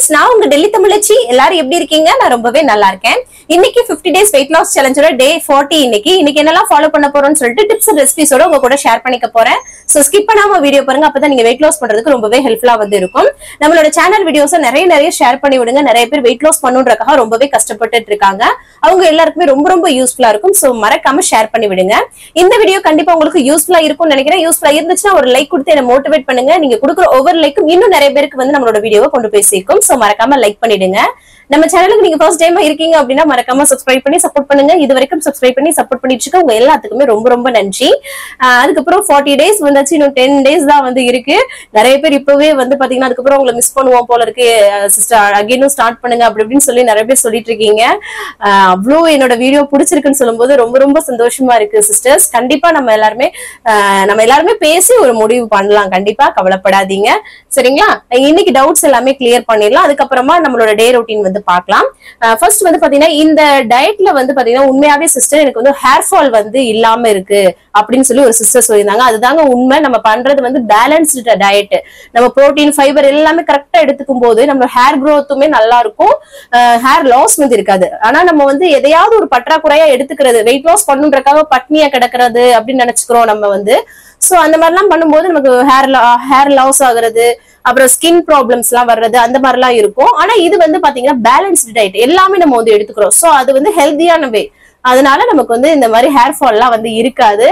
Friends, நான் உங்க டெல்லி தமிழச்சி. எல்லாரும் எப்படி இருக்கீங்க? நான் ரொம்பவே நல்லா இருக்கேன். இன்னைக்கு 50 days weight loss challengeோட டே 40. இன்னைக்கு என்னெல்லாம் ஃபாலோ பண்ண போறோம்னு சொல்லிட்டு டிப்ஸ் அண்ட் ரெசிபிஸோட உங்க கூட ஷேர் பண்ணிக்க போறேன். சோ ஸ்கிப் பண்ணாம வீடியோ பாருங்க. அப்பதான் நீங்க weight loss பண்றதுக்கு ரொம்பவே ஹெல்ப்ஃபுல்லா வந்து இருக்கும். நம்மளோட சேனல் வீடியோஸை நிறைய ஷேர் பண்ணி விடுங்க. நிறைய பேர் weight loss பண்ணுன்றதுக்காக ரொம்பவே கஷ்டப்பட்டுட்டு இருக்காங்க. அவங்க எல்லாருக்குமே ரொம்ப யூஸ்ஃபுல்லா இருக்கும். சோ மறக்காம ஷேர் பண்ணி விடுங்க. இந்த வீடியோ கண்டிப்பா உங்களுக்கு யூஸ்ஃபுல்லா இருக்கும்னு நினைக்கிறேன். யூஸ்ஃபுல்லா இருந்துச்சுன்னா ஒரு லைக் கொடுத்து என்ன மோட்டிவேட் பண்ணுங்க. நீங்க கொடுக்குற ஒவ்வொரு லைக்கும் இன்னும் நிறைய பேருக்கு வந்து நம்மளோட வீடியோவை கொண்டு போய் சேர்க்கும். சோ மறக்காம லைக் பண்ணிடுங்க. நம்ம சேனலுக்கு நீங்க ஃபர்ஸ்ட் டைம் இருக்கீங்க அப்படின்னா மறக்காம சப்ஸ்கிரைப் பண்ணி சப்போர்ட் பண்ணுங்க. இது வரைக்கும் சப்ஸ்கிரைப் பண்ணி சப்போர்ட் பண்ணிட்டு இருக்க உங்க எல்லாத்துக்குமே ரொம்ப நன்றி. அதுக்கப்புறம் 40 days வந்தாச்சு. இன்னும் 10 days தான் வந்து இருக்கு. நிறைய பேர் இப்பவே வந்து பாத்தீங்கன்னா அதுக்கப்புறம் உங்களை மிஸ் பண்ணுவோம் போல இருக்கு சிஸ்டர், அகைனும் ஸ்டார்ட் பண்ணுங்க அப்படி இப்படின்னு சொல்லி நிறைய பேர் சொல்லிட்டு இருக்கீங்க. அவ்வளோ என்னோட வீடியோ பிடிச்சிருக்குன்னு சொல்லும்போது ரொம்ப சந்தோஷமா இருக்கு சிஸ்டர்ஸ். கண்டிப்பா நம்ம எல்லாருமே பேசி ஒரு முடிவு பண்ணலாம். கண்டிப்பா கவலைப்படாதீங்க, சரிங்களா? இன்னைக்கு டவுட்ஸ் எல்லாமே கிளியர் பண்ணிடலாம். அதுக்கப்புறமா நம்மளோட டே ரொட்டீன் வந்து பார்க்கலாம். ஃபர்ஸ்ட் வந்து பாத்தீங்கன்னா இந்த டயட்ல வந்து பாத்தீங்கன்னா உண்மையாவே சிஸ்டர் எனக்கு வந்து ஹேர் ஃபால் வந்து இல்லாம இருக்கு அப்படின்னு சொல்லி ஒரு சிஸ்டர் சொல்லியிருந்தாங்க. அதுதாங்க உண்மை. நம்ம பண்றது வந்து பேலன்ஸ்டு டயட். நம்ம புரோட்டீன், ஃபைபர் எல்லாமே கரெக்டா எடுத்துக்கும் போது நம்ம ஹேர் க்ரோத்துமே நல்லா இருக்கும். ஹேர் லாஸ் வந்து இருக்காது. ஆனா நம்ம வந்து எதையாவது ஒரு பற்றாக்குறையா எடுத்துக்கிறது, வெயிட் லாஸ் பண்ணுன்றக்காக பட்னியா கிடக்கிறது அப்படின்னு நினைச்சுக்கிறோம் நம்ம வந்து. சோ அந்த மாதிரிலாம் பண்ணும்போது நமக்கு ஹேர் லாஸ் ஆகுறது, அப்புறம் ஸ்கின் ப்ராப்ளம்ஸ் எல்லாம் வர்றது, அந்த மாதிரி எல்லாம் இருக்கும். ஆனா இது வந்து பாத்தீங்கன்னா பேலன்ஸ்டு டயட் எல்லாமே நம்ம வந்து எடுத்துக்கிறோம். சோ அது வந்து ஹெல்தியான வே. அதனால நமக்கு வந்து இந்த மாதிரி ஹேர் ஃபால் எல்லாம் வந்து இருக்காது.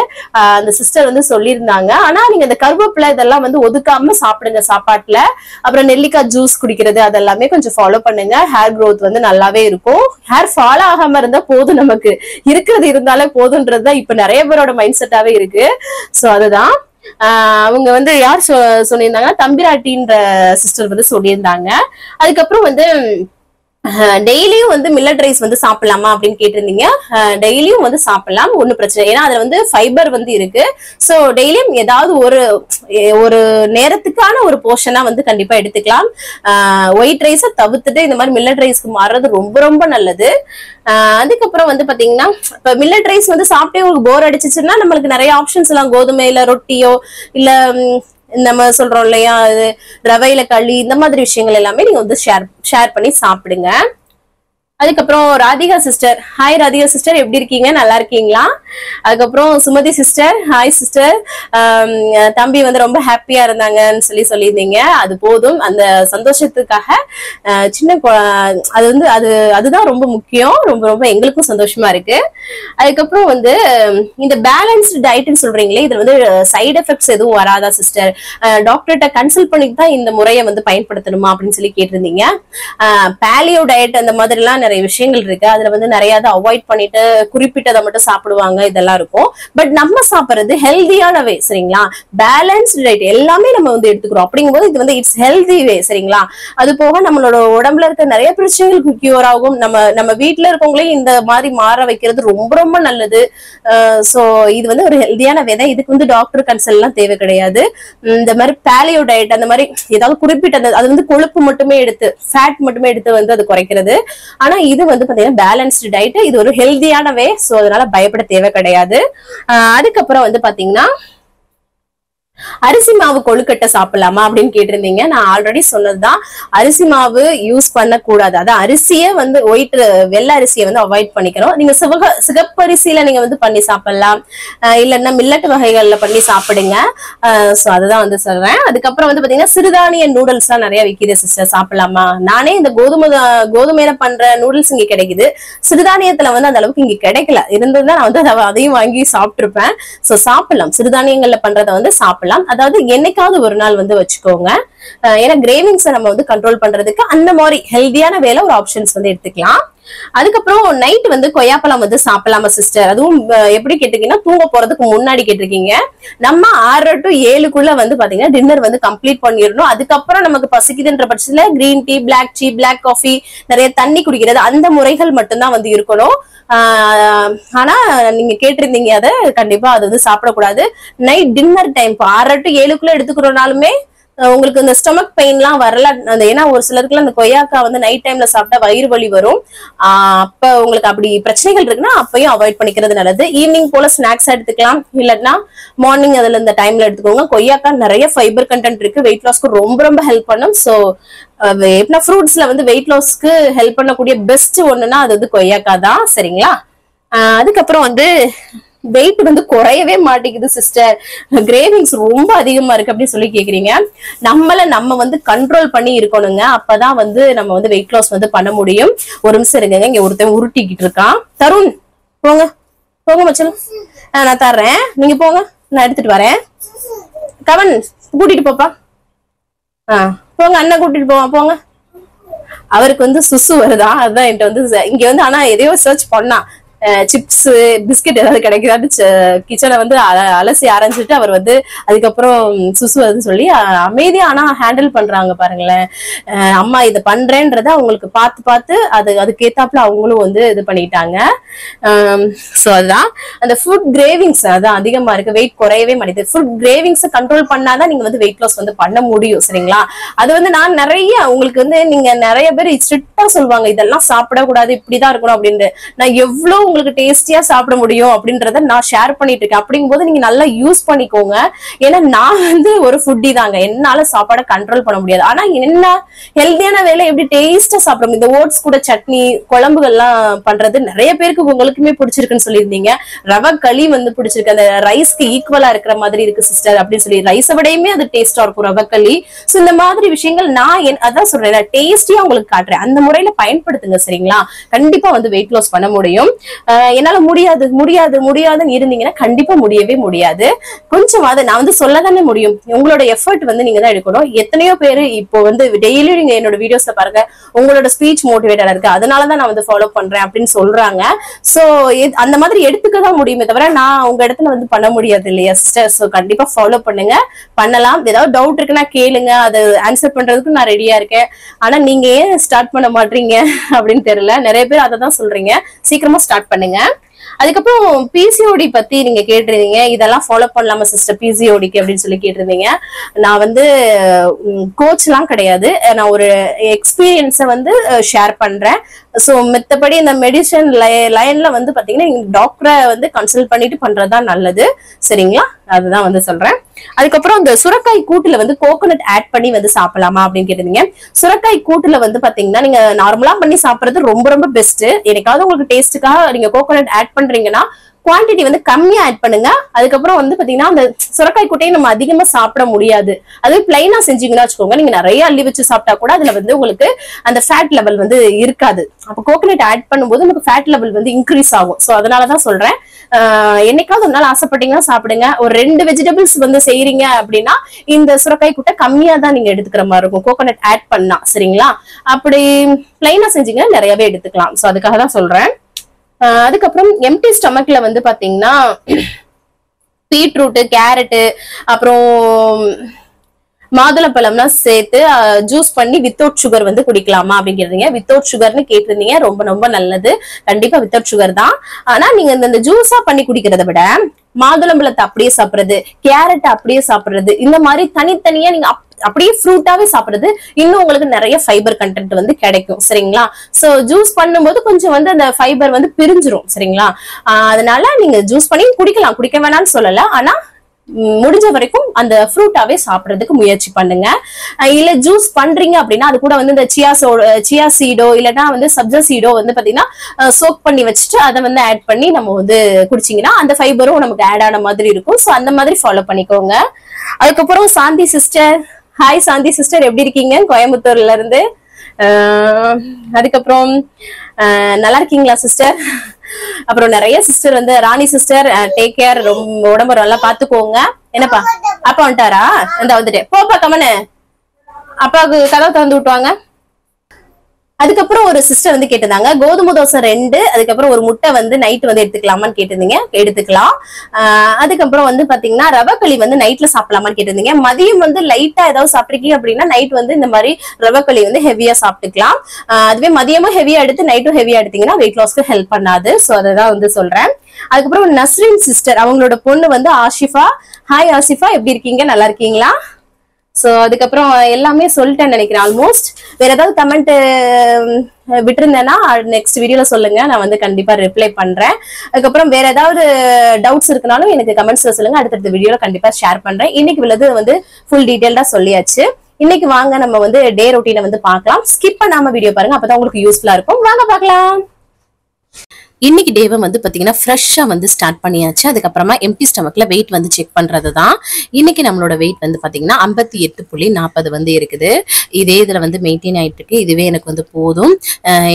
அந்த சிஸ்டர் வந்து சொல்லியிருந்தாங்க. ஆனா நீங்க இந்த கருவேப்பிலை இதெல்லாம் வந்து ஒதுக்காம சாப்பிடுங்க சாப்பாட்டுல. அப்புறம் நெல்லிக்காய் ஜூஸ் குடிக்கிறது அதெல்லாமே கொஞ்சம் ஃபாலோ பண்ணுங்க. ஹேர் க்ரோத் வந்து நல்லாவே இருக்கும். ஹேர் ஃபால் ஆகாம இருந்தா போதும், நமக்கு இருக்கிறது இருந்தாலே போதுன்றதுதான் இப்ப நிறைய பேரோட மைண்ட் செட்டாவே இருக்கு. சோ அதுதான் அவங்க வந்து யார் சொல்லியிருந்தாங்கன்னா தம்பிராட்டின்ற சிஸ்டர் வந்து சொல்லியிருந்தாங்க. அதுக்கப்புறம் வந்து டெய்லியும் வந்து மில்லட் ரைஸ் வந்து சாப்பிடலாமா அப்படின்னு கேட்டிருந்தீங்க. டெய்லியும் வந்து சாப்பிடலாம், ஒன்னும் பிரச்சனை. ஏன்னா அதுல வந்து ஃபைபர் வந்து இருக்கு. சோ டெய்லியும் ஏதாவது ஒரு நேரத்துக்கான ஒரு போர்ஷனா வந்து கண்டிப்பா எடுத்துக்கலாம். ஒயிட் ரைஸை தவிர்த்துட்டு இந்த மாதிரி மில்லட் ரைஸ்க்கு மாறுறது ரொம்ப நல்லது. அதுக்கப்புறம் வந்து பாத்தீங்கன்னா இப்ப மில்லட் ரைஸ் வந்து சாப்பிட்டே உங்களுக்கு போர் அடிச்சிச்சுன்னா நம்மளுக்கு நிறைய ஆப்ஷன்ஸ் எல்லாம், கோதுமையில ரொட்டியோ இல்ல நம்ம சொல்றோம் இல்லையா ரவையில களி, இந்த மாதிரி விஷயங்கள் எல்லாமே நீங்க வந்து ஷேர் பண்ணி சாப்பிடுங்க. அதுக்கப்புறம் Radhika sister, hi Radhika sister, எப்படி இருக்கீங்க? நல்லா இருக்கீங்களா? அதுக்கப்புறம் சுமதி சிஸ்டர், ஹாய் சிஸ்டர், தம்பி வந்து ரொம்ப ஹாப்பியா இருந்தாங்கன்னு சொல்லியிருந்தீங்க. அது போதும். அந்த சந்தோஷத்துக்காக அது வந்து அதுதான் ரொம்ப முக்கியம். ரொம்ப எங்களுக்கும் சந்தோஷமா இருக்கு. அதுக்கப்புறம் வந்து இந்த பேலன்ஸ்டு டயட்னு சொல்றீங்களே, இதுல வந்து சைடு எஃபெக்ட்ஸ் எதுவும் வராதா சிஸ்டர்? டாக்டர்கிட்ட கன்சல்ட் பண்ணிட்டு தான் இந்த முறையை வந்து பயன்படுத்தணுமா அப்படின்னு சொல்லி கேட்டிருந்தீங்க. பேலியோ டயட் அந்த மாதிரி எல்லாம் நிறைய விஷயங்கள் இருக்கு. அதுல வந்து நிறைய அவாய்ட் பண்ணிட்டு குறிப்பிட்டதை மட்டும் சாப்பிடுவாங்க, இதெல்லாம் இருக்கும். பட் நம்ம சாப்பிடுறது ஹெல்தியான வே, சரிங்களா? பேலன்ஸ்டு டயட் எல்லாமே நம்ம வந்து எடுத்துக்கிறோம். அப்படிங்கும்போது இது வந்து இட்ஸ் ஹெல்தி வே, சரிங்களா? அது போக நம்மளோட உடம்புல இருக்க நிறைய பிரச்சனைகளுக்கு கியூர் ஆகும். நம்ம வீட்டுல இருக்கவங்களையும் இந்த மாதிரி மாற வைக்கிறது ரொம்ப நல்லது. சோ இது வந்து ஒரு ஹெல்தியான வே தான். இதுக்கு வந்து டாக்டர் கன்சல்ட் எல்லாம் தேவை கிடையாது. இந்த மாதிரி பேலியோ டயட் அந்த மாதிரி ஏதாவது குறிப்பிட்ட அது வந்து கொழுப்பு மட்டுமே எடுத்து, ஃபேட் மட்டுமே எடுத்து வந்து அது குறைக்கிறது. ஆனா இது வந்து பாத்தீங்கன்னா பேலன்ஸ்டு டயட். இது ஒரு ஹெல்தியான வே. சோ அதனால பயப்பட தேவை கிடையாது. அதுக்கப்புறம் வந்து பாத்தீங்கன்னா அரிசி மாவு கொழுக்கட்டை சாப்பிடலாமா அப்படின்னு கேட்டிருந்தீங்க. நான் ஆல்ரெடி சொன்னதுதான், அரிசி மாவு யூஸ் பண்ணக்கூடாது. அதான் அரிசியை வந்து வெள்ளை அரிசியை வந்து அவாய்ட் பண்ணிக்கணும். நீங்க சிகப்பு அரிசியில நீங்க வந்து பண்ணி சாப்பிடலாம், இல்லைன்னா மில்லட் வகைகள்ல பண்ணி சாப்பிடுங்க. சோ அதுதான் வந்து சொல்றேன். அதுக்கப்புறம் வந்து பாத்தீங்கன்னா சிறுதானிய நூடுல்ஸ் எல்லாம் நிறைய விக்குது சிஸ்டர், சாப்பிடலாமா? நானே இந்த கோதுமையில பண்ற நூடுல்ஸ் இங்க கிடைக்குது. சிறுதானியத்துல வந்து அந்த அளவுக்கு இங்க கிடைக்கல. இருந்ததுதான் நான் வந்து அதையும் வாங்கி சாப்பிட்டு இருப்பேன். சோ சாப்பிடலாம், சிறுதானியங்கள்ல பண்றதை வந்து சாப்பிடலாம். அதாவது என்னைக்காவது ஒரு நாள் வந்து வச்சுக்கோங்க. ஏன்னா கிரேவிங்ஸை நம்ம வந்து கண்ட்ரோல் பண்றதுக்கு அந்த மாதிரி ஹெல்தியான வேலை ஒரு ஆப்ஷன்ஸ் வந்து எடுத்துக்கலாம். அதுக்கப்புறம் நைட் வந்து கொய்யாப்பழம் வந்து சாப்பிடலாமா சிஸ்டர்? அதுவும் எப்படி கேட்டிருக்கீங்கன்னா தூங்க போறதுக்கு முன்னாடி கேட்டிருக்கீங்க. நம்ம 6 to 7 வந்து பாத்தீங்கன்னா டின்னர் வந்து கம்ப்ளீட் பண்ணிடணும். அதுக்கப்புறம் நமக்கு பசிக்குதுன்ற பட்சத்துல கிரீன் டீ, பிளாக் காஃபி, நிறைய தண்ணி குடிக்கிறது, அந்த முறைகள் மட்டும்தான் வந்து இருக்கணும். ஆனா நீங்க கேட்டிருந்தீங்க அதை, கண்டிப்பா அது வந்து சாப்பிடக்கூடாது. நைட் டின்னர் டைம் 6 to 7 எடுத்துக்கிறோம்னாலுமே உங்களுக்கு இந்த ஸ்டொமக் பெயின்லாம் வரல. அந்த ஏன்னா ஒரு சிலருக்குலாம் அந்த கொய்யாக்கா வந்து நைட் டைம்ல சாப்பிட்டா வயிறு வலி வரும். அப்ப உங்களுக்கு அப்படி பிரச்சனைகள் இருக்குன்னா அப்பயும் அவாய்ட் பண்ணிக்கிறது நல்லது. ஈவினிங் போல ஸ்நாக்ஸ் எடுத்துக்கலாம், இல்லைன்னா மார்னிங் அதுல இந்த டைம்ல எடுத்துக்கோங்க. கொய்யாக்கா நிறைய ஃபைபர் கண்டென்ட் இருக்கு, வெயிட் லாஸ்க்கு ரொம்ப ரொம்ப ஹெல்ப் பண்ணும். ஸோ எப்படின்னா ஃப்ரூட்ஸ்ல வந்து வெயிட் லாஸ்க்கு ஹெல்ப் பண்ணக்கூடிய பெஸ்ட் ஒண்ணுன்னா அது வந்து கொய்யாக்கா தான். சரிங்களா? அதுக்கப்புறம் வந்து வெயிட் வந்து குறையவே மாட்டேங்குது சிஸ்டர், கிரேவிங்ஸ் ரொம்ப அதிகமா இருக்கு அப்படின்னு சொல்லி கேக்குறீங்க. நம்ம வந்து கண்ட்ரோல் பண்ணி இருக்கணுங்க. அப்பதான் வந்து நம்ம வந்து வெயிட் லாஸ் வந்து பண்ண முடியும். ஒரு நிமிஷம் இருங்க, இங்க ஒருத்தன் உருட்டிக்கிட்டு இருக்கான். தருண் போங்க போங்க மச்சல், நான் தர்றேன், நீங்க போங்க, நான் எடுத்துட்டு வரேன். கவன் கூட்டிட்டு போப்பா. போங்க, அண்ணன் கூட்டிட்டு போவான், போங்க. அவருக்கு வந்து சுசு வருதா, அதுதான் என்கிட்ட வந்து இங்க வந்து ஆனா எதையோ சர்ச் பண்ணா சிப்ஸ் பிஸ்கெட் ஏதாவது கிடைக்குதான்னு கிச்சனை வந்து அலசி ஆரம்பிச்சுட்டு அவர் வந்து அதுக்கப்புறம் சுசு வருதுன்னு சொல்லி அமைதியா ஆனா ஹேண்டில் பண்றாங்க பாருங்களேன். அம்மா இதை பண்றேன்றத அவங்களுக்கு பார்த்து அதுக்கேத்தாப்புல அவங்களும் வந்து இது பண்ணிட்டாங்க. ஸோ அதுதான் அந்த ஃபுட் கிரேவிங்ஸ் அதான் அதிகமா இருக்கு, வெயிட் குறையவே மாட்டேது. ஃபுட் கிரேவிங்ஸை கண்ட்ரோல் பண்ணாதான் நீங்க வந்து வெயிட் லாஸ் வந்து பண்ண முடியும். சரிங்களா? அது வந்து நான் நிறைய உங்களுக்கு வந்து நீங்க நிறைய பேர் ஸ்ட்ரிக்டா சொல்லுவாங்க இதெல்லாம் சாப்பிடக்கூடாது, இப்படிதான் இருக்கணும் அப்படின்னு. நான் எவ்வளவு உங்களுக்கு டேஸ்டியா சாப்பிட முடியும் அப்படின்றத நான் ஷேர் பண்ணிட்டு இருக்கேன். அப்படிங்கும்போது நீங்க நல்லா யூஸ் பண்ணிக்கோங்க. ஏன்னா நான் வந்து ஒரு ஃபுட்டி தாங்க, என்னால சாப்பாடை கண்ட்ரோல் பண்ண முடியாது. ஆனா என்ன ஹெல்தியான வேலை எப்படி டேஸ்டா சாப்பிடும். இந்த ஓட்ஸ் கூட சட்னி குழம்புகள்லாம் பண்றது நிறைய பேருக்கு உங்களுக்குமே பிடிச்சிருக்குன்னு சொல்லியிருந்தீங்க. ரவை களி வந்து பிடிச்சிருக்கு, அந்த ரைஸ்க்கு ஈக்குவலா இருக்கிற மாதிரி இருக்கு சிஸ்டர் அப்படின்னு சொல்லி. ரைஸை விடையுமே அது டேஸ்டா இருக்கும் ரவை களி. சோ இந்த மாதிரி விஷயங்கள் நான் அதான் சொல்றேன், டேஸ்டியா உங்களுக்கு காட்டுறேன், அந்த முறையில பயன்படுத்துங்க. சரிங்களா? கண்டிப்பா வந்து வெயிட் லாஸ் பண்ண முடியும். என்னால முடியாதுன்னு இருந்தீங்கன்னா கண்டிப்பா முடியவே முடியாது. கொஞ்சம் அதை நான் வந்து சொல்லதானே முடியும். உங்களோட எஃபர்ட் வந்து நீங்க தான் எடுக்கணும். எத்தனையோ பேரு இப்போ வந்து டெய்லி நீங்க என்னோட வீடியோஸ்ல பாருங்க, உங்களோட ஸ்பீச் மோட்டிவேட்டடா இருக்கு, அதனாலதான் நான் வந்து ஃபாலோ பண்றேன் அப்படின்னு சொல்றாங்க. சோ அந்த மாதிரி எடுத்துக்கதான் முடியுமே தவிர நான் உங்க இடத்துல வந்து பண்ண முடியாது இல்லையா சிஸ்டர்? சோ கண்டிப்பா ஃபாலோ பண்ணுங்க, பண்ணலாம். ஏதாவது டவுட் இருக்குன்னா கேளுங்க, அதை ஆன்சர் பண்றதுக்கு நான் ரெடியா இருக்கேன். ஆனா நீங்க ஏன் ஸ்டார்ட் பண்ண மாட்டீங்க அப்படின்னு தெரியல. நிறைய பேர் அதை தான் சொல்றீங்க, சீக்கிரமா ஸ்டார்ட் பண்ணுங்க. அதுக்கப்புறம் பிசிஓடி பத்தி நீங்க கேட்டிருந்தீங்க, இதெல்லாம் ஃபாலோ பண்ணலாமா சிஸ்டர் பிசிஓடிக்கு அப்படின்னு சொல்லி கேட்டிருந்தீங்க. நான் வந்து கோச் எல்லாம் கிடையாது, நான் ஒரு எக்ஸ்பீரியன்ஸை வந்து ஷேர் பண்றேன். சோ மத்தபடி இந்த மெடிசன் லைன்ல வந்து பாத்தீங்கன்னா டாக்டரை வந்து கன்சல்ட் பண்ணிட்டு பண்றதுதான் நல்லது. சரிங்களா? அதுதான் வந்து சொல்றேன். அதுக்கப்புறம் இந்த சுரக்காய் கூட்டுல வந்து கோகோனட் ஆட் பண்ணி வந்து சாப்பிடலாமா அப்படின்னு கேட்டிருந்தீங்க. சுரக்காய் கூட்டுல வந்து பாத்தீங்கன்னா நீங்க நார்மலா பண்ணி சாப்பிடுறது ரொம்ப ரொம்ப பெஸ்ட். எனக்காவது உங்களுக்கு டேஸ்ட்டுக்காக நீங்க கோகோனட் ஆட் பண்றீங்கன்னா குவான்டிட்டி வந்து கம்மியா ஆட் பண்ணுங்க. அதுக்கப்புறம் வந்து பாத்தீங்கன்னா அந்த சுரக்காய் கூட்டையை நம்ம அதிகமா சாப்பிட முடியாது. அது பிளைனா செஞ்சீங்கன்னா வச்சுக்கோங்க, நீங்க நிறைய அள்ளி வச்சு சாப்பிட்டா கூட அதுல வந்து உங்களுக்கு அந்த ஃபேட் லெவல் வந்து இருக்காது. அப்ப கோகோனட் ஆட் பண்ணும்போது நமக்கு ஃபேட் லெவல் வந்து இன்க்ரீஸ் ஆகும். சோ அதனாலதான் சொல்றேன், என்னைக்காவது ஒரு நாள் ஆசைப்பட்டீங்கன்னா சாப்பிடுங்க. ஒரு 2 வெஜிடபிள்ஸ் வந்து செய்யறீங்க அப்படின்னா இந்த சுரக்காய் கூட்டை கம்மியா தான் நீங்க எடுத்துக்கிற மாதிரி இருக்கும் கோகோனட் ஆட் பண்ணா. சரிங்களா? அப்படி பிளைனா செஞ்சீங்கன்னா நிறையவே எடுத்துக்கலாம். சோ அதுக்காக தான் சொல்றேன். அதுக்கப்புறம் எம்டி ஸ்டொமக்ல வந்து பாத்தீங்கன்னா பீட்ரூட், கேரட்டு, அப்புறம் மாதுளப்பழம்லாம் சேர்த்து ஜூஸ் பண்ணி வித்தவுட் சுகர் வந்து குடிக்கலாமா அப்படிங்கிறீங்க. வித்தவுட் சுகர்னு கேட்டிருந்தீங்க, ரொம்ப ரொம்ப நல்லது. கண்டிப்பா வித்தவுட் சுகர் தான். ஆனா நீங்க இந்த ஜூஸா பண்ணி குடிக்கிறத விட மாதுளம்பழத்தை அப்படியே சாப்பிடுறது, கேரட் அப்படியே சாப்பிடுறது, இந்த மாதிரி தனித்தனியா நீங்க அப்படியே ஃப்ரூட்டாவே சாப்பிடுறது இன்னும் உங்களுக்கு நிறைய ஃபைபர் கண்டென்ட் வந்து கிடைக்கும். சரிங்களா? சோ ஜூஸ் பண்ணும்போது கொஞ்சம் வந்து அந்த ஃபைபர் வந்து பிரிஞ்சிரும். சரிங்களா? அதனால நீங்க ஜூஸ் பண்ணி குடிக்கலாம், குடிக்க வேணாம்னு சொல்லல. ஆனா முடிஞ்ச வரைக்கும் அந்த ஃப்ரூட்டாவே சாப்பிடறதுக்கு முயற்சி பண்ணுங்க. இல்ல ஜூஸ் பண்றீங்க அப்படின்னா அது கூட வந்து இந்த சியா சீடோ இல்லைன்னா வந்து சப்ஜா சீடோ வந்து பாத்தீங்கன்னா சோக் பண்ணி வச்சுட்டு அதை வந்து ஆட் பண்ணி நம்ம வந்து குடிச்சீங்கன்னா அந்த ஃபைபரும் நமக்கு ஆட் ஆன மாதிரி இருக்கும். சோ அந்த மாதிரி ஃபாலோ பண்ணிக்கோங்க. அதுக்கப்புறம் சாந்தி சிஸ்டர், ஹாய் சாந்தி சிஸ்டர், எப்படி இருக்கீங்க? கோயம்புத்தூர்ல இருந்து. அதுக்கப்புறம் நல்லா இருக்கீங்களா சிஸ்டர்? அப்புறம் நிறைய சிஸ்டர் வந்து ராணி சிஸ்டர் டேக் கேர், ரொம்ப உடம்பு நல்லா பாத்துக்கோங்க. என்னப்பா அப்பா வந்துட்டாரா? இந்த வந்துட்டு போப்பா கமனு, அப்பாவுக்கு கதவை திறந்து விட்டுவாங்க. அதுக்கப்புறம் ஒரு சிஸ்டர் வந்து கேட்டிருந்தாங்க கோதுமை தோசை 2, அதுக்கப்புறம் ஒரு முட்டை வந்து நைட் வந்து எடுத்துக்கலாமான்னு கேட்டிருந்தீங்க. எடுத்துக்கலாம். அதுக்கப்புறம் வந்து பாத்தீங்கன்னா ரவை களி வந்து நைட்ல சாப்பிடலாமான்னு கேட்டிருந்தீங்க. மதியம் வந்து லைட்டா ஏதாவது சாப்பிட்ருக்கீங்க அப்படின்னா நைட் வந்து இந்த மாதிரி ரவை களி வந்து ஹெவியா சாப்பிட்டுக்கலாம். அதுவே மதியமும் ஹெவியா எடுத்து நைட்டும் ஹெவியா எடுத்தீங்கன்னா வெயிட் லாஸ்க்கு ஹெல்ப் பண்ணாது. சோ அதான் வந்து சொல்றேன். அதுக்கப்புறம் நஸ்ரீன் சிஸ்டர், அவங்களோட பொண்ணு வந்து ஆஷிஃபா. ஹாய் ஆஷிஃபா, எப்படி இருக்கீங்க? நல்லா இருக்கீங்களா? சோ அதுக்கப்புறம் எல்லாமே சொல்லிட்டேன்னு நினைக்கிறேன் ஆல்மோஸ்ட். வேற ஏதாவது கமெண்ட் விட்டுருந்தேன்னா நெக்ஸ்ட் வீடியோல சொல்லுங்க, நான் வந்து கண்டிப்பா ரிப்ளை பண்றேன். அதுக்கப்புறம் வேற ஏதாவது டவுட்ஸ் இருக்குனாலும் எனக்கு கமெண்ட்ஸ்ல சொல்லுங்க, அடுத்தடுத்த வீடியோல கண்டிப்பா ஷேர் பண்றேன். இன்னைக்கு உள்ளது வந்து ஃபுல் டீடைல்டா சொல்லியாச்சு. இன்னைக்கு வாங்க நம்ம வந்து டே ரொட்டீனை வந்து பார்க்கலாம். ஸ்கிப் பண்ணாம வீடியோ பாருங்க, அப்பதான் உங்களுக்கு யூஸ்ஃபுல்லா இருக்கும். வாங்க பார்க்கலாம். இன்னைக்கு டேவை வந்து பாத்தீங்கன்னா ஃப்ரெஷ்ஷா வந்து ஸ்டார்ட் பண்ணியாச்சு. அதுக்கப்புறமா எம்டி ஸ்டமக்ல வெயிட் வந்து செக் பண்றது தான். இன்னைக்கு நம்மளோட வெயிட் வந்து பாத்தீங்கன்னா 58.40 வந்து இருக்குது. இதே இதுல வந்து மெயின்டைன் ஆயிட்டு இருக்கு. இதுவே எனக்கு வந்து போதும்.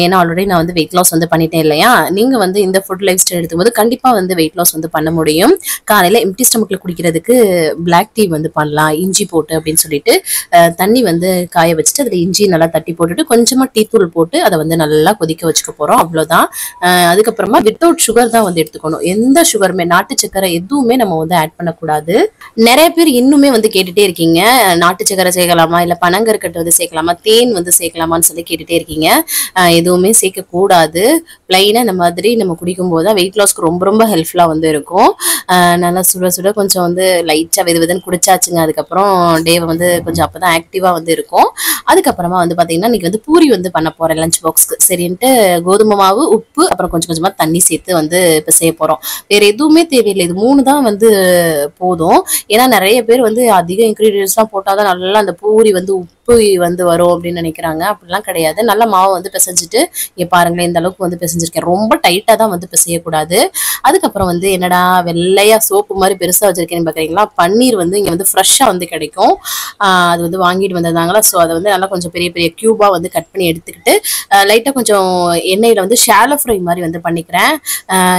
ஏன்னா ஆல்ரெடி நான் வந்து வெயிட் லாஸ் வந்து பண்ணிட்டேன் இல்லையா. நீங்க வந்து இந்த ஃபுட் லைஃப் ஸ்டைல் எடுக்கும்போது கண்டிப்பா வந்து வெயிட் லாஸ் வந்து பண்ண முடியும். காலையில எம்டி ஸ்டமக்ல குடிக்கிறதுக்கு பிளாக் டீ வந்து பண்ணலாம், இஞ்சி போட்டு அப்படின்னு சொல்லிட்டு தண்ணி வந்து காய வச்சுட்டு அதுல இஞ்சி நல்லா தட்டி போட்டுட்டு கொஞ்சமா டீ தூள் போட்டு அதை வந்து நல்லா கொதிக்க வச்சுக்க போறோம். அவ்வளவுதான். அதுக்கப்புறமா வித்தவுட் சுகர் தான் வந்து எடுத்துக்கணும். எந்த சுகருமே, நாட்டு சக்கரை எதுவுமே நம்ம வந்து ஆட் பண்ணக்கூடாது. நிறைய பேர் இன்னுமே வந்து கேட்டுட்டே இருக்கீங்க, நாட்டு சக்கரை சேர்க்கலாமா இல்ல பனங்கற்கண்டு வந்து சேர்க்கலாமா, தேன் வந்து சேர்க்கலாமான்னு சொல்லி கேட்டுட்டே இருக்கீங்க. எதுவுமே சேர்க்க கூடாது. பிளைனா இந்த மாதிரி நம்ம குடிக்கும் போது தான் வெயிட் லாஸ்க்கு ரொம்ப ரொம்ப ஹெல்ப்ஃபுல்லா வந்து இருக்கும். நல்லா சுட சுட கொஞ்சம் வந்து லைட்டா வெதுன்னு குடிச்சாச்சுங்க. அதுக்கப்புறம் டேவை வந்து கொஞ்சம் அப்பதான் ஆக்டிவா வந்து இருக்கும். அதுக்கப்புறமா வந்து பாத்தீங்கன்னா இன்னைக்கு வந்து பூரி வந்து பண்ண போறேன் லஞ்ச் பாக்ஸ்க்கு. சரின்ட்டு கோதுமை மாவு, உப்பு, அப்புறம் கொஞ்சம் கொஞ்சமா தண்ணி சேர்த்து வந்து இப்ப செய்ய போறோம். வேற எதுவுமே தேவையில்லை, இது 3 தான் வந்து போதும். ஏன்னா நிறைய பேர் வந்து அதிக இன்கிரீடியன்ஸ் எல்லாம் போட்டாதான் நல்லா அந்த பூரி வந்து உப்பு வந்து வரும் அப்படின்னு நினைக்கிறாங்க. அப்படிலாம் கிடையாது. நல்ல மாவு வந்து பிசைஞ்சிட்டு இங்க பாருங்களேன், இந்த அளவுக்கு வந்து பிசைஞ்சிருக்கேன். ரொம்ப டைட்டா தான் வந்து பிசையக்கூடாது. அதுக்கப்புறம் வந்து என்னடா வெள்ளையா சோப்பு மாதிரி பெருசா வச்சிருக்கேன்னு பாக்குறீங்களா, பன்னீர் வந்து இங்க வந்து ஃப்ரெஷ்ஷா வந்து கிடைக்கும். அது வந்து வாங்கிட்டு வந்திருந்தாங்களா, ஸோ அதை வந்து நல்லா கொஞ்சம் பெரிய பெரிய கியூபா வந்து கட் பண்ணி எடுத்துக்கிட்டு லைட்டா கொஞ்சம் எண்ணெயில வந்து ஷாலோ ஃப்ரை மாதிரி வந்து பண்ணிக்கிறேன்.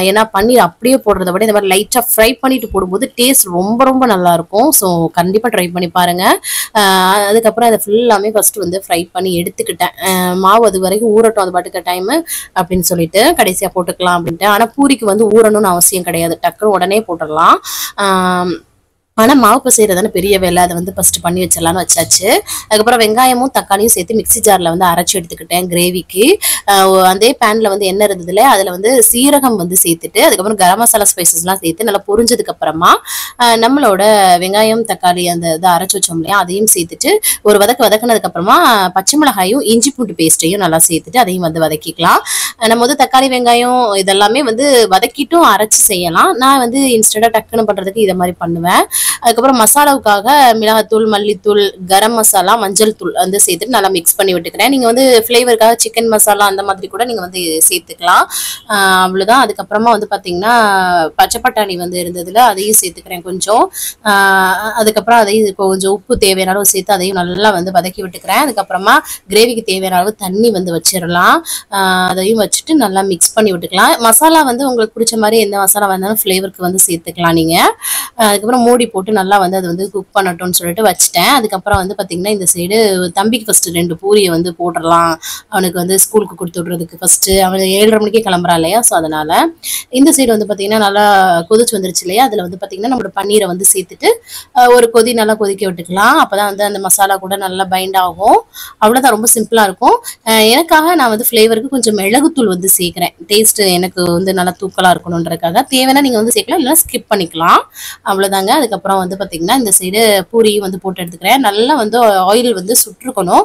ஏன்னா பன்னீர் அப்படியே போடுறத விட இந்த மாதிரி லைட்டா ஃப்ரை பண்ணிட்டு போடும்போது டேஸ்ட் ரொம்ப ரொம்ப நல்லா இருக்கும். ஸோ கண்டிப்பா ட்ரை பண்ணி பாருங்க. அதுக்கப்புறம் அதை ஃபுல்லாமே ஃபர்ஸ்ட் வந்து ஃப்ரை பண்ணி எடுத்துக்கிட்டேன். மாவு அது வரைக்கும் ஊறட்டும், அது பாட்டுக்க டைம் அப்படின்னு சொல்லிட்டு கடைசியா போட்டுக்கலாம் அப்படின்ட்டு. ஆனா பூரிக்கு வந்து ஊறணும்னு அவசியம் கிடையாது, டக்குன்னு உடனே போட்டுடலாம். ஆனா மாவு பிசைறதான பெரிய வேலை, அதை வந்து ஃபர்ஸ்ட் பண்ணி வச்சிடலாம்னு வச்சாச்சு. அதுக்கப்புறம் வெங்காயமும் தக்காளியும் சேர்த்து மிக்சி ஜார்ல வந்து அரைச்சி எடுத்துக்கிட்டேன் கிரேவிக்கு. அதே பேன்ல வந்து எண்ணெய் இருந்ததுல அதுல வந்து சீரகம் வந்து சேர்த்துட்டு அதுக்கப்புறம் கரம் மசாலா ஸ்பைசஸ் எல்லாம் சேர்த்து நல்லா பொரிஞ்சதுக்கு அப்புறமா நம்மளோட வெங்காயம் தக்காளி அந்த இதை அரைச்சி வச்சோம் இல்லையா, அதையும் சேர்த்துட்டு ஒரு வதக்குனதுக்கு அப்புறமா பச்சை மிளகாயும் இஞ்சி பூண்டு பேஸ்ட்டையும் நல்லா சேர்த்துட்டு அதையும் வந்து வதக்கிக்கலாம். நம்ம வந்து தக்காளி வெங்காயம் இதெல்லாமே வந்து வதக்கிட்டும் அரைச்சு செய்யலாம். நான் வந்து இன்ஸ்டன்டா டக்குன்னு பண்றதுக்கு இதை மாதிரி பண்ணுவேன். அதுக்கப்புறம் மசாலாவுக்காக மிளகாத்தூள், மல்லித்தூள், கரம் மசாலா, மஞ்சள் தூள் வந்து சேர்த்துட்டு நல்லா மிக்ஸ் பண்ணி விட்டுக்கிறேன். நீங்க வந்து ஃபிளேவருக்காக சிக்கன் மசாலா அந்த மாதிரி கூட நீங்க வந்து சேர்த்துக்கலாம். அவ்வளவுதான். அதுக்கப்புறமா வந்து பாத்தீங்கன்னா பச்சை பட்டாணி வந்து இருந்ததுல அதையும் சேர்த்துக்கிறேன் கொஞ்சம். அதுக்கப்புறம் அதையும் கொஞ்சம் உப்பு தேவையான அளவு சேர்த்து அதையும் நல்லா வந்து வதக்கி விட்டுக்கிறேன். அதுக்கப்புறமா கிரேவிக்கு தேவையான அளவு தண்ணி வந்து வச்சிடலாம். அதையும் வச்சுட்டு நல்லா மிக்ஸ் பண்ணி விட்டுக்கலாம். மசாலா வந்து உங்களுக்கு பிடிச்ச மாதிரி எந்த மசாலா வந்தாலும் ஃபிளேவருக்கு வந்து சேர்த்துக்கலாம் நீங்க. அதுக்கப்புறம் மூடி போட்டு நல்லா வந்து அது வந்து குக் பண்ணட்டும்னு சொல்லிட்டு வச்சுட்டேன். அதுக்கப்புறம் வந்து பாத்தீங்கன்னா இந்த சைடு தம்பிக்கு ஃபர்ஸ்ட் 2 பூரியை வந்து போட்டுடலாம், அவனுக்கு வந்து ஸ்கூலுக்கு கொடுத்து விடுறதுக்கு. ஃபர்ஸ்ட் அவன் 7:30 மணிக்கே கிளம்புறான் இல்லையா, ஸோ அதனால இந்த சைடு வந்து பாத்தீங்கன்னா நல்லா கொதிச்சு வந்துருச்சு இல்லையா, அதுல வந்து பாத்தீங்கன்னா நம்மளோட பன்னீரை வந்து சேர்த்துட்டு ஒரு கொதி நல்லா கொதிக்க விட்டுக்கலாம். அப்பதான் வந்து அந்த மசாலா கூட நல்லா பைண்ட் ஆகும். அவ்வளவுதான், ரொம்ப சிம்பிளா இருக்கும். எனக்காக நான் வந்து ஃபிளேவருக்கு கொஞ்சம் மிளகுத்தூள் வந்து சேர்க்கிறேன். டேஸ்ட் எனக்கு வந்து நல்லா தூக்கலா இருக்கணும்ன்றதுக்காக. தேவைன்னா நீங்க வந்து சேர்க்கலாம், இல்லைன்னா ஸ்கிப் பண்ணிக்கலாம். அவ்வளவுதாங்க. அதுக்கப்புறம் வந்து பாத்தீங்கன்னா இந்த சைடு பூரியும் வந்து போட்டு எடுத்துக்கிறேன். நல்லா வந்து ஆயில் வந்து சுற்றுக்கணும்.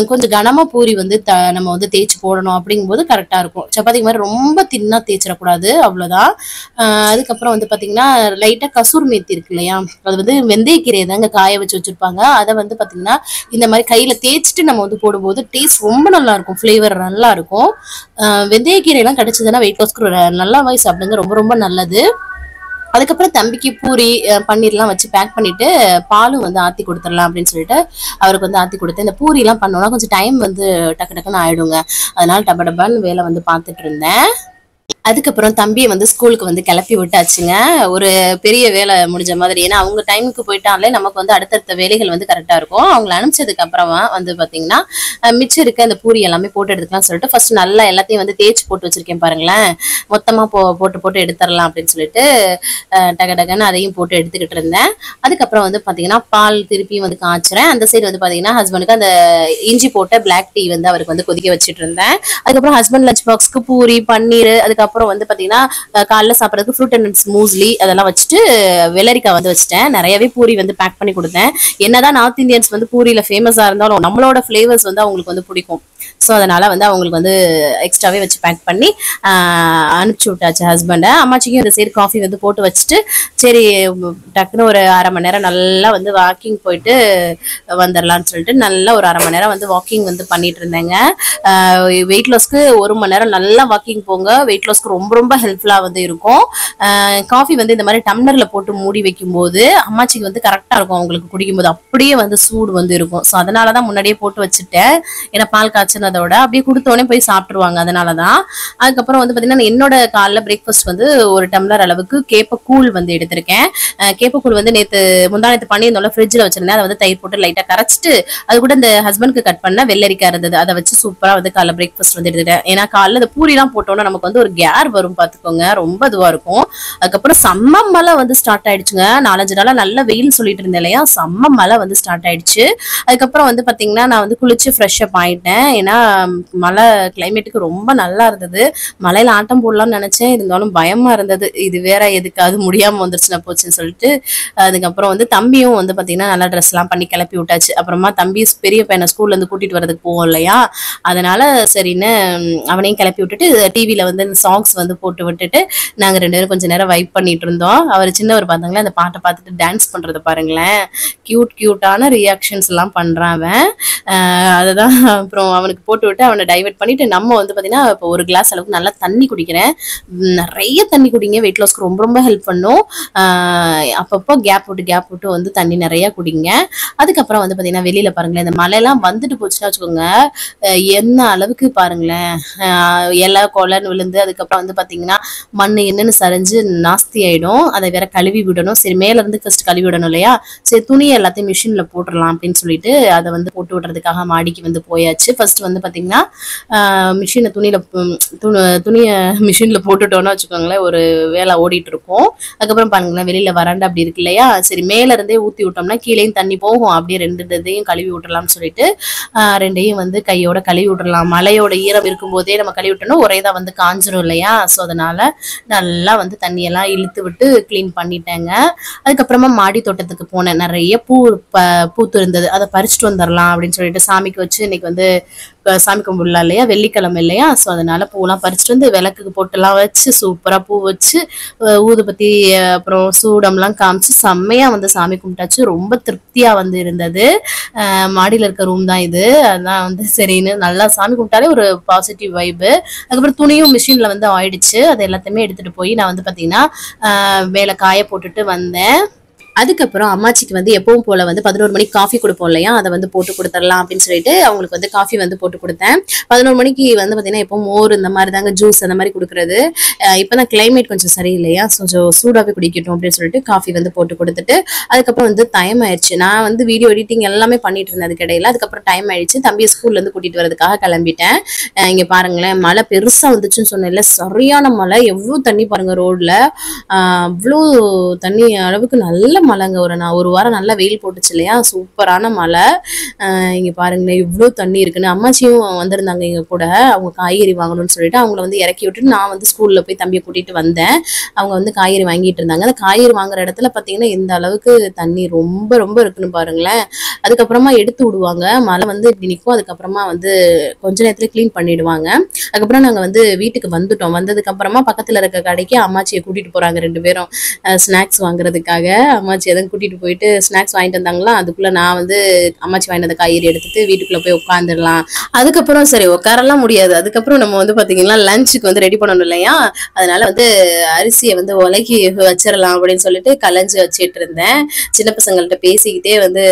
கொஞ்சம் கனமா பூரி வந்து நம்ம வந்து தேய்ச்சி போடணும். அப்படிங்கும்போது கரெக்டா இருக்கும். சப்பாத்திக்கு மாதிரி ரொம்ப தின்னா தேய்ச்சிடக்கூடாது. அவ்வளவுதான். அதுக்கப்புறம் வந்து பாத்தீங்கன்னா லைட்டா கசூர் மேத்தி இருக்கு இல்லையா, அது வந்து வெந்தயக்கீரையை தாங்க காய வச்சு வச்சிருப்பாங்க. அதை வந்து பாத்தீங்கன்னா இந்த மாதிரி கையில தேய்ச்சிட்டு நம்ம வந்து போடும்போது டேஸ்ட் ரொம்ப நல்லா இருக்கும், ஃபிளேவர் நல்லா இருக்கும். வெந்தயக்கீரை எல்லாம் கிடைச்சதுன்னா வெயிட் லாஸ்க்கு நல்லாவே சாப்பிடுங்க, ரொம்ப ரொம்ப நல்லது. அதுக்கப்புறம் தம்பிக்கு பூரி பன்னீர்லாம் வச்சு பேக் பண்ணிட்டு பாலும் வந்து ஆத்தி கொடுத்துடலாம் அப்படின்னு சொல்லிட்டு அவருக்கு வந்து ஆத்தி கொடுத்து, இந்த பூரி எல்லாம் பண்ணோம்னா கொஞ்சம் டைம் வந்து டக்கு டக்குன்னு ஆயிடுங்க. அதனால டப டபான்னு வேலை வந்து பார்த்துட்டு இருந்தேன். அதுக்கப்புறம் தம்பியை வந்து ஸ்கூலுக்கு வந்து கிளப்பி விட்டாச்சுங்க. ஒரு பெரிய வேலை முடிஞ்ச மாதிரி. ஏன்னா அவங்க டைமுக்கு போயிட்டாலே நமக்கு வந்து அடுத்தடுத்த வேலைகள் வந்து கரெக்டா இருக்கும். அவங்களை அனுப்பிச்சதுக்கு அப்புறமா வந்து பாத்தீங்கன்னா மிச்சம் இருக்க அந்த பூரி எல்லாமே போட்டு எடுத்துக்கலாம் சொல்லிட்டு ஃபர்ஸ்ட் நல்லா எல்லாத்தையும் வந்து தேய்ச்சி போட்டு வச்சிருக்கேன் பாருங்களேன். மொத்தமா போட்டு எடுத்துடலாம் அப்படின்னு சொல்லிட்டு டக டகன்னு அதையும் போட்டு எடுத்துக்கிட்டு இருந்தேன். அதுக்கப்புறம் வந்து பாத்தீங்கன்னா பால் திருப்பியும் வந்து காய்ச்சுறேன். அந்த சைடு வந்து பாத்தீங்கன்னா ஹஸ்பண்டுக்கு அந்த இஞ்சி போட்ட பிளாக் டீ வந்து அவருக்கு வந்து கொதிக்க வச்சுட்டு இருந்தேன். அதுக்கப்புறம் ஹஸ்பண்ட் லஞ்ச் பாக்ஸ்க்கு பூரி, பன்னீர், அதுக்கப்புறம் அப்புறம் வந்து பாத்தீங்கன்னா காலைல சாப்பிட்றதுக்கு ஃப்ரூட் அண்ட் ஸ்மூஸ்லி அதெல்லாம் வச்சுட்டு வெள்ளரிக்காய் வந்து வச்சுட்டேன். நிறையவே பூரி வந்து பேக் பண்ணி கொடுத்தேன். என்னதான் நார்த் இந்தியன்ஸ் வந்து பூரியில ஃபேமஸா இருந்தாலும் நம்மளோட ஃபிளேவர்ஸ் வந்து அவங்களுக்கு வந்து பிடிக்கும். ஸோ அதனால வந்து அவங்களுக்கு வந்து எக்ஸ்ட்ராவே வச்சு பேக் பண்ணி அனுப்பிச்சு விட்டாச்சு ஹஸ்பண்டை. அம்மாச்சிக்கும் இந்த சைடு காஃபி வந்து போட்டு வச்சுட்டு சரி டக்குன்னு ஒரு அரை மணி நேரம் நல்லா வந்து வாக்கிங் போயிட்டு வந்துடலான்னு சொல்லிட்டு நல்லா ஒரு அரை மணி நேரம் வந்து வாக்கிங் வந்து பண்ணிட்டு இருந்தேங்க. வெயிட் லாஸ்க்கு 1 மணி நேரம் நல்லா வாக்கிங் போங்க. வெயிட் லாஸ்க்கு ரொம்ப ரொம்ப ஹெல்ப்ஃபுல்லா வந்து இருக்கும். காஃபி வந்து இந்த மாதிரி டம்ளர்ல போட்டு மூடி வைக்கும் போது அம்மாச்சிக்கு வந்து கரெக்டா இருக்கும். அவங்களுக்கு குடிக்கும்போது அப்படியே வந்து சூடு வந்து இருக்கும். ஸோ அதனாலதான் முன்னாடியே போட்டு வச்சுட்டேன். ஏன்னா பால் காய்ச்சினதோட அப்படியே கொடுத்தோடனே போய் சாப்பிட்டுருவாங்க. அதனாலதான். அதுக்கப்புறம் வந்து பாத்தீங்கன்னா என்னோட காலைல பிரேக்ஃபாஸ்ட் வந்து ஒரு டம்ளர் அளவுக்கு கேப்பக்கூழ் வந்து எடுத்திருக்கேன். கேப்பக்கூழ் வந்து முந்தானத்து பண்ணியிருந்தோம்ல ஃப்ரிட்ஜில் வச்சிருந்தேன். அதை வந்து தயிர் போட்டு லைட்டா கரைச்சிட்டு அது கூட இந்த ஹஸ்பண்ட்க்கு கட் பண்ண வெள்ளரிக்காய் இருந்தது. அதை வச்சு சூப்பரா வந்து காலைல பிரேக்ஃபாஸ்ட் வந்து எடுத்துட்டேன். ஏன்னா காலைல இந்த பூரிலாம் போட்டோம்னா நமக்கு வந்து ஒரு கேர் வரும் பாத்துக்கோங்க. ரொம்ப இதுவா இருக்கும். அதுக்கப்புறம் செம்ம மழை வந்து ஸ்டார்ட் ஆயிடுச்சுங்க. 4-5 நாளா நல்ல வெயில் சொல்லிட்டு இருந்தேன் இல்லையா, செம்ம மழை வந்து ஸ்டார்ட் ஆயிடுச்சு. அதுக்கப்புறம் வந்து பாத்தீங்கன்னா நான் வந்து குளிச்சு ஃப்ரெஷ் அப் ஆயிட்டேன். ஏன்னா மழை கிளைமேட்டுக்கு ரொம்ப நல்லா இருந்தது. மழையில ஆட்டம் போடலாம்னு நினைச்சேன். இருந்தாலும் பயமா இருந்தது. இது வேற எதுக்காவது முடியாம வந்துருச்சுன்னா போச்சுன்னு சொல்லிட்டு அதுக்கப்புறம் வந்து தம்பியும் வந்து பாத்தீங்கன்னா நல்லா ட்ரெஸ் எல்லாம் பண்ணி கிளப்பி விட்டாச்சு. அப்புறமா தம்பி பெரிய பையனை ஸ்கூல்ல இருந்து கூட்டிட்டு வரதுக்கு போவோம் இல்லையா, அதனால சரின்னு அவனையும் கிளப்பி விட்டுட்டு டிவில வந்து சாங்ஸ் வந்து போட்டு விட்டுட்டு நாங்க 2 பேரும் கொஞ்ச நேரம் வைப் பண்ணிட்டு இருந்தோம். அவர் சின்னவர் பார்த்தாங்களே அந்த பாட்டை பார்த்துட்டு டான்ஸ் பண்றதை பாருங்களேன். கியூட்டான ரியாக்ஷன்ஸ் எல்லாம் பண்றான் அவன். அதுதான் அப்புறம் அவனுக்கு போட்டு விட்டு அவனை டைவர்ட் பண்ணிட்டு நம்ம வந்து பாத்தீங்கன்னா இப்போ ஒரு கிளாஸ் அளவுக்கு நல்லா தண்ணி குடிக்கிறேன். நிறைய தண்ணி குடிங்க. வெயிட் லாஸ்க்கு ரொம்ப ரொம்ப ஹெல்ப் பண்ணும். அப்பப்போ கேப் விட்டு வந்து தண்ணி நிறைய குடிங்க. அதுக்கப்புறம் வந்து பாத்தீங்கன்னா வெளியில பாருங்களேன், இந்த மழையெல்லாம் வந்துட்டு போச்சுன்னா வச்சுக்கோங்க, என்ன அளவுக்கு பாருங்களேன் இலை கொலைன்னு விழுந்து அதுக்கப்புறம் வந்து பாத்தீங்கன்னா மண் என்னன்னு சரிஞ்சு நாஸ்தி ஆயிடும். அதை வேற கழுவி விடணும். சரி மேல இருந்து ஃபர்ஸ்ட் கழுவி விடணும் இல்லையா, சரி துணி எல்லாத்தையும் மிஷின்ல போட்டுடலாம் அப்படின்னு சொல்லிட்டு அதை வந்து போட்டு விடுறதுக்காக மாடிக்கு வந்து போயாச்சு. ஃபர்ஸ்ட் வந்து பாத்தீங்கன்னா மிஷினை துணியை மிஷின்ல போட்டுட்டோம்னா வச்சுக்கோங்களேன் ஒரு வேலை ஓடிட்டு இருக்கும். அதுக்கப்புறம் பாருங்களேன் வெளியில வராண்டா அப்படி இருக்கு இல்லையா, சரி மேல இருந்தே ஊத்தி விட்டோம்னா கீழேயும் தண்ணி போகும். அப்படியே 2 இதையும் கழுவி விட்டுறலாம்னு சொல்லிட்டு 2ஐயும் வந்து கையோட கழுவி விட்டுறலாம். மழையோட ஈரம் இருக்கும் போதே நம்ம கழுவி விட்டோம்னா ஒரே தான் வந்து காஞ்சிரும் இல்லையா. ஸோ அதனால நல்லா வந்து தண்ணியெல்லாம் இழுத்து விட்டு கிளீன் பண்ணிட்டேங்க. அதுக்கப்புறமா மாடி தோட்டத்துக்கு போனேன். நிறைய பூத்து இருந்தது. அதை பறிச்சுட்டு வந்துடலாம் அப்படின்னு சொல்லிட்டு சாமிக்கு வச்சு இன்னைக்கு வந்து சாமி கும்பிடலாம் இல்லையா, வெள்ளிக்கிழமை இல்லையா. ஸோ அதனால பூலாம் பறிச்சுட்டு வந்து விளக்குக்கு போட்டுலாம் வச்சு சூப்பரா பூ வச்சு ஊதுபத்தி அப்புறம் சூடம்லாம் காமிச்சு செம்மையா வந்து சாமி கும்பிட்டாச்சு. ரொம்ப திருப்தியா வந்து இருந்தது. மாடியில இருக்க ரூம் தான் இது. அதான் வந்து சரின்னு நல்லா சாமி கும்பிட்டாலே ஒரு பாசிட்டிவ் வைப்பு. அதுக்கப்புறம் துணியும் மிஷின்ல வந்து ஆயிடுச்சு. அது எல்லாத்தையுமே எடுத்துட்டு போய் நான் வந்து பாத்தீங்கன்னா மேல காய போட்டுட்டு வந்தேன். அதுக்கப்புறம் அம்மாச்சிக்கு வந்து எப்பவும் போல வந்து 11 மணிக்கு காஃபி கொடுப்போம் இல்லையா, அதை வந்து போட்டு கொடுத்துடலாம் அப்படின்னு சொல்லிட்டு அவங்களுக்கு வந்து காஃபி வந்து போட்டு கொடுத்தேன். 11 மணிக்கு வந்து பாத்தீங்கன்னா எப்போ மோர் இந்த மாதிரி தாங்க, ஜூஸ் அந்த மாதிரி கொடுக்குறது. இப்பதான் கிளைமேட் கொஞ்சம் சரியில்லையா, கொஞ்சம் சூடாவே குடிக்கட்டும் அப்படின்னு சொல்லிட்டு காஃபி வந்து போட்டு கொடுத்துட்டு அதுக்கப்புறம் வந்து டைம் ஆயிடுச்சு. நான் வந்து வீடியோ எடிட்டிங் எல்லாமே பண்ணிட்டு இருந்தேன் அதுக்கு இடையில. அதுக்கப்புறம் டைம் ஆயிடுச்சு. தம்பியை ஸ்கூல்ல இருந்து கூட்டிட்டு வரதுக்காக கிளம்பிட்டேன். இங்க பாருங்களேன் மழை பெருசா வந்துச்சுன்னு சொன்னேன்ல, சரியான மழை. எவ்வளவு தண்ணி பாருங்க ரோட்ல, அவ்வளோ தண்ணி அளவுக்கு நல்ல மழைங்க. ஒரு வாரம் நல்லா வெயில் போட்டுச்சு இல்லையா, சூப்பரான மழை. இங்க பாருங்களேன் இவ்வளவு தண்ணி இருக்குன்னு. அம்மாச்சியும் வந்திருந்தாங்க எங்க கூட. அவங்க காய்கறி வாங்கணும்னு சொல்லிட்டு அவங்கள வந்து இறக்கி விட்டுட்டு நான் வந்து ஸ்கூல்ல போய் தம்பியை கூட்டிட்டு வந்தேன். அவங்க வந்து காய்கறி வாங்கிட்டு இருந்தாங்க. அந்த காய்கறி வாங்குற இடத்துல பாத்தீங்கன்னா இந்த அளவுக்கு தண்ணி ரொம்ப ரொம்ப இருக்குன்னு பாருங்களேன். அதுக்கப்புறமா எடுத்து விடுவாங்க. மழை வந்து இப்படி நிற்கும். அதுக்கப்புறமா வந்து கொஞ்ச நேரத்துல கிளீன் பண்ணிடுவாங்க. அதுக்கப்புறம் நாங்க வந்து வீட்டுக்கு வந்துட்டோம். வந்ததுக்கு அப்புறமா பக்கத்துல இருக்க கடைக்கு அம்மாச்சியை கூட்டிட்டு போறாங்க 2 பேரும் ஸ்நாக்ஸ் வாங்குறதுக்காக. அம்மாச்சி எதுவும் கூட்டிட்டு போயிட்டு ஸ்நாக்ஸ் வாங்கிட்டு வந்தாங்களா, அதுக்குள்ள நான் வந்து அம்மாச்சி வாங்கிட்டு வந்த காய்கறி எடுத்துட்டு வீட்டுக்குள்ள போய் உட்காந்துடலாம். அதுக்கப்புறம் சரி உட்காரலாம் முடியாது. அதுக்கப்புறம் நம்ம வந்து பாத்தீங்கன்னா லஞ்சுக்கு வந்து ரெடி பண்ணணும் இல்லையா, அதனால வந்து அரிசியை வந்து உலக்கி வச்சிடலாம் அப்படின்னு சொல்லிட்டு கலைஞ்சு வச்சிட்டு இருந்தேன். சின்ன பசங்கள்ட்ட பேசிக்கிட்டே வந்து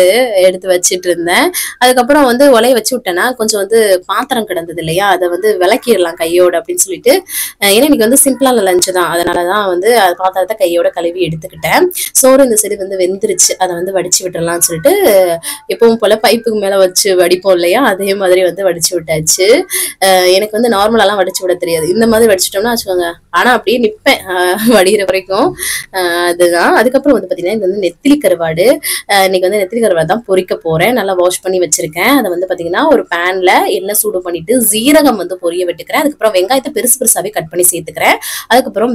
எடுத்து வச்சிட்டு இருந்தேன். அதுக்கப்புறம் வந்து உலைய வச்சு விட்டேன்னா கொஞ்சம் வந்து பாத்திரம் கிடந்தது இல்லையா, அதை வந்து விளக்கிடலாம் கையோட அப்படின்னு சொல்லிட்டு. ஏன்னா இன்னைக்கு வந்து சிம்பிளான லஞ்சு தான், அதனாலதான் வந்து பாத்திரத்தை கையோட கழுவி எடுத்துக்கிட்டேன். சோறு இந்த சைடு பாதி வந்து வெந்துருச்சு. அதை வந்து வடிச்சு விட்டுறலாம்னு சொல்லிட்டு எப்பவும் போல பைப்புக்கு மேல வச்சு வடிப்போம் இல்லையா, அதே மாதிரி வந்து வடிச்சு விட்டாச்சு. எனக்கு வந்து நார்மலாலாம் வடிச்சு விட தெரியாது. இந்த மாதிரி வடிச்சிட்டோம்னா வச்சுக்கோங்க, ஆனா அப்படியே நிப்பேன் வடிகிற வரைக்கும். அதுதான். அதுக்கப்புறம் வந்து பாத்தீங்கன்னா இது வந்து நெத்திலி கருவாடு. இன்னைக்கு வந்து நெத்திலி கருவாடு தான் பொரிக்க போறேன். நல்லா வாஷ் பண்ணி வச்சிருக்கேன். அதை வந்து பாத்தீங்கன்னா ஒரு பேன்ல எண்ணெய் சூடு பண்ணிட்டு ஜீரகம் வந்து பொரிய விட்டுக்கிறேன். அதுக்கப்புறம் வெங்காயத்தை பெருசு பெருசாவே கட் பண்ணி சேர்த்துக்கிறேன். அதுக்கப்புறம்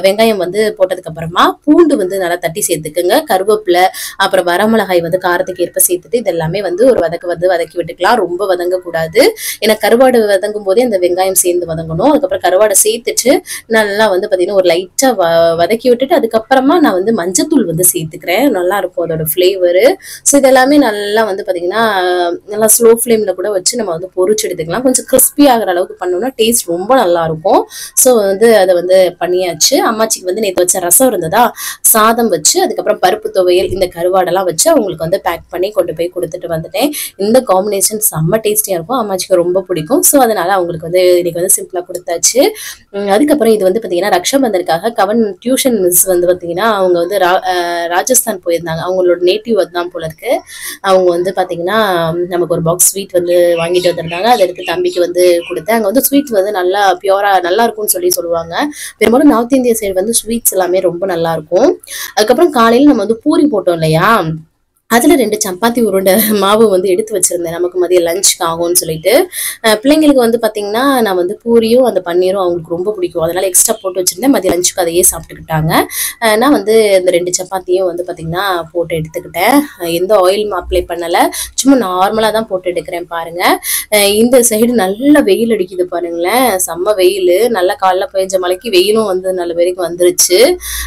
வெங்காயம் வந்து போட்டதுக்கு அப்புறமா பூண்டு வந்து நல்லா தட்டி சேர்த்துக்குங்க. கருவேப்பிலை, அப்புறம் வரமிளகாய் வந்து காரத்துக்கு ஏற்ப சேர்த்துட்டு இதெல்லாமே வந்து ஒரு வதக்கி விட்டுக்கலாம். ரொம்ப வதங்க கூடாது. ஏன்னா கருவாடு வதங்கும் போதே அந்த வெங்காயம் சேர்ந்து வதங்கணும். அதுக்கப்புறம் கருவாடை சேர்த்துட்டு நல்லா வந்து பாத்தீங்கன்னா ஒரு லைட்டா வதக்கி விட்டுட்டு அதுக்கப்புறமா நான் வந்து மஞ்சத்தூள் வந்து சேர்த்துக்கிறேன். நல்லா இருக்கும் அதோட ஃபிளேவரு. ஸோ இதெல்லாமே நல்லா வந்து பாத்தீங்கன்னா நல்லா ஸ்லோ ஃப்ளேம்ல கூட வச்சு நம்ம வந்து பொரிச்சு எடுத்துக்கலாம். கொஞ்சம் கிறிஸ்பி ஆகிற அளவுக்கு பண்ணோம்னா டேஸ்ட் ரொம்ப நல்லா இருக்கும். ஸோ வந்து அதை வந்து பண்ணியாச்சு. அம்மாச்சிக்கு வந்து நேற்று வச்ச ரசம் இருந்ததா, சாதம் வச்சு அதுக்கப்புறம் பருப்பு துவையல் இந்த கருவாடெல்லாம் வச்சு அவங்களுக்கு வந்து பேக் பண்ணி கொண்டு போய் கொடுத்துட்டு வந்துட்டேன். இந்த காம்பினேஷன் செம்ம டேஸ்டியா இருக்கும். அம்மாச்சிக்கு ரொம்ப பிடிக்கும். ஸோ அதனால அவங்களுக்கு வந்து இன்னைக்கு வந்து சிம்பிளா கொடுத்தாச்சு. அதுக்கப்புறம் இது வந்து பாத்தீங்கன்னா ரக்ஷாபந்தனுக்காக கவன் டியூஷன் மிஸ் வந்து பாத்தீங்கன்னா அவங்க வந்து ராஜஸ்தான் போயிருந்தாங்க. அவங்களோட நேட்டிவ் அதுதான் போல இருக்கு. அவங்க வந்து பாத்தீங்கன்னா நமக்கு ஒரு பாக்ஸ் ஸ்வீட் வந்து வாங்கிட்டு வந்திருந்தாங்க. அதை எடுத்து தம்பிக்கு வந்து கொடுத்தேன். அங்க வந்து ஸ்வீட் வந்து நல்லா பியூரா நல்லா இருக்கும்னு சொல்லுவாங்க. பெரும்பாலும் நார்த் இந்தியா சைடு வந்து ஸ்வீட்ஸ் எல்லாமே ரொம்ப நல்லா இருக்கும். அதுக்கப்புறம் காலையில நம்ம வந்து பூரி போட்டோம் இல்லையா, அதுல 2 சப்பாத்தி உருண்டை மாவு வந்து எடுத்து வச்சிருந்தேன், நமக்கு மதியம் லஞ்சுக்கு ஆகும்னு சொல்லிட்டு. பிள்ளைங்களுக்கு வந்து பாத்தீங்கன்னா நான் வந்து பூரியும் அந்த பன்னீரும் அவங்களுக்கு ரொம்ப பிடிக்கும். அதனால எக்ஸ்ட்ரா போட்டு வச்சிருந்தேன். மதியம் லஞ்சுக்கு அதையே சாப்பிட்டுக்கிட்டாங்க. நான் வந்து இந்த 2 சப்பாத்தியும் வந்து பாத்தீங்கன்னா போட்டு எடுத்துக்கிட்டேன். எந்த ஆயில் அப்ளை பண்ணல, சும்மா நார்மலா தான் போட்டு எடுக்கிறேன் பாருங்க. இந்த சைடு நல்ல வெயில் அடிக்குது பாருங்களேன், செம்ம வெயில். நல்லா காலைல பெஞ்ச மழைக்கு வெயிலும் வந்து நல்ல வரைக்கும் வந்துருச்சு.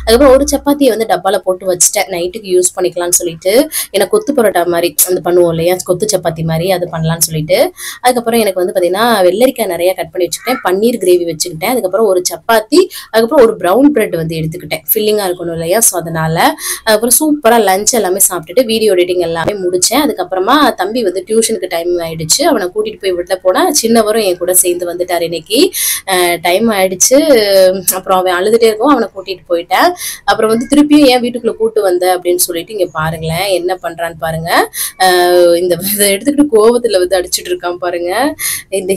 அதுக்கப்புறம் ஒரு சப்பாத்தியை வந்து டப்பால போட்டு வச்சுட்டேன், நைட்டுக்கு யூஸ் பண்ணிக்கலாம்னு சொல்லிட்டு. எனக்கு கொத்து பரோட்டா மாதிரி அந்த பண்ணுவோம் இல்லையா, கொத்து சப்பாத்தி மாதிரி அது பண்ணலாம்னு சொல்லிட்டு. அதுக்கப்புறம் எனக்கு வந்து பாத்தீங்கன்னா வெள்ளரிக்காய் நிறைய கட் பண்ணி வச்சுக்கிட்டேன், பன்னீர் கிரேவி வச்சுக்கிட்டேன். அதுக்கப்புறம் ஒரு சப்பாத்தி, அதுக்கப்புறம் ஒரு ப்ரௌன் பிரெட் வந்து எடுத்துக்கிட்டேன், ஃபில்லிங்கா இருக்கணும் இல்லையா, ஸோ அதனால. அதுக்கப்புறம் சூப்பரா லஞ்ச் எல்லாமே சாப்பிட்டுட்டு வீடியோ எடிட்டிங் எல்லாமே முடிச்சேன். அதுக்கப்புறமா தம்பி வந்து டியூஷனுக்கு டைம் ஆயிடுச்சு, அவனை கூட்டிட்டு போய் விட்டுல போனா சின்னவரும் என் கூட சேர்ந்து வந்துட்டார். இன்னைக்கு டைம் ஆயிடுச்சு. அப்புறம் அவன் அழுதுட்டே இருக்கும், அவனை கூட்டிட்டு போயிட்டேன். அப்புறம் வந்து திருப்பியும் ஏன் வீட்டுக்குள்ள கூட்டு வந்த அப்படின்னு சொல்லிட்டு இங்க பாருங்களேன் என்ன பண்றான்னு பாருங்க. இந்த எடுத்துக்கிட்டு கோவத்துல வந்து அடிச்சுட்டு இருக்கான் பாருங்க. இந்த